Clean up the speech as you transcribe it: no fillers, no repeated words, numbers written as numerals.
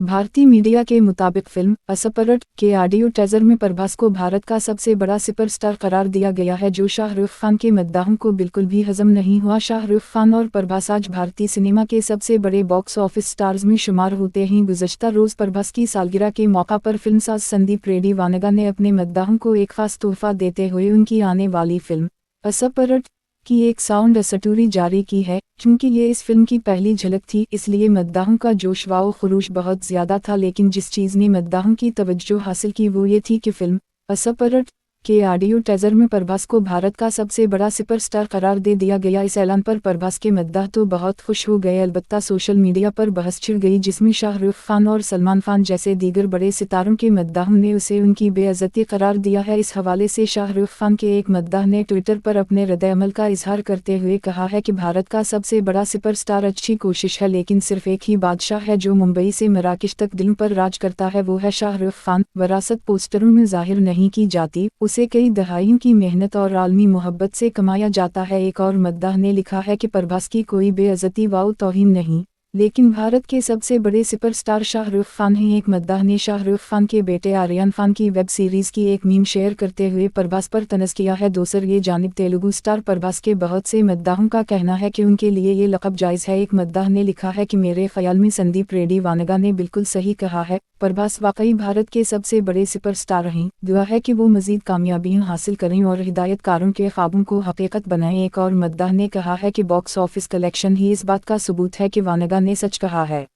भारतीय मीडिया के मुताबिक फिल्म असपरट के ऑडियो टीजर में प्रभास को भारत का सबसे बड़ा सुपरस्टार करार दिया गया है, जो शाहरुख खान के मद्दाहों को बिल्कुल भी हजम नहीं हुआ। शाहरुख खान और प्रभास आज भारतीय सिनेमा के सबसे बड़े बॉक्स ऑफिस स्टार्स में शुमार होते हैं। गुज़श्ता रोज प्रभास की सालगिरह के मौका पर फिल्मसाज संदीप रेड्डी वानगा ने अपने मद्दाहों को एक खास तोहफा देते हुए उनकी आने वाली फिल्म असपरट की एक साउंड स्टोरी जारी की है। चूंकि ये इस फिल्म की पहली झलक थी, इसलिए मद्दाहों का जोश व खरोश बहुत ज़्यादा था। लेकिन जिस चीज़ ने मद्दाहों की तवज्जो हासिल की वो ये थी कि फिल्म असपरट के ऑडियो टीजर में प्रभास को भारत का सबसे बड़ा सुपरस्टार करार दे दिया गया। इस ऐलान पर प्रभास के मद्दाह तो बहुत खुश हो गए, अलबत्ता सोशल मीडिया पर बहस छिड़ गई, जिसमें शाहरुख खान और सलमान खान जैसे दीगर बड़े सितारों के मद्दाहों ने उसे उनकी बेइज्जती करार दिया है। इस हवाले से शाहरुख खान के एक मद्दाह ने ट्विटर पर अपने रद्द-ए-अमल का इजहार करते हुए कहा है कि भारत का सबसे बड़ा सुपरस्टार अच्छी कोशिश है, लेकिन सिर्फ एक ही बादशाह है जो मुंबई से मराकश तक दिलों पर राज करता है, वो है शाहरुख खान। विरासत पोस्टरों में जाहिर नहीं की जाती, उसे कई दहाइयों की मेहनत और आलमी मोहब्बत से कमाया जाता है। एक और मद्दाह ने लिखा है कि प्रभास की कोई बेइज्जती व तौहीन नहीं, लेकिन भारत के सबसे बड़े सुपरस्टार शाहरुख खान हैं। एक मद्दाह ने शाहरुख खान के बेटे आर्यन खान की वेब सीरीज की एक मीम शेयर करते हुए प्रभास पर तनज़ किया है। दूसर ये जानिब तेलुगु स्टार प्रभास के बहुत से मद्दाहों का कहना है कि उनके लिए ये लक़ब जायज़ है। एक मद्दाह ने लिखा है कि मेरे ख्याल में संदीप रेड्डी वानगा ने बिल्कुल सही कहा है, प्रभास वाकई भारत के सबसे बड़े सुपरस्टार हैं। दुआ है कि वो मज़ीद कामयाबियाँ हासिल करें और हिदायतकारों के ख्वाबों को हकीकत बनाएं। एक और मद्दाह ने कहा है कि बॉक्स ऑफिस कलेक्शन ही इस बात का सबूत है कि वानगा ने सच कहा है।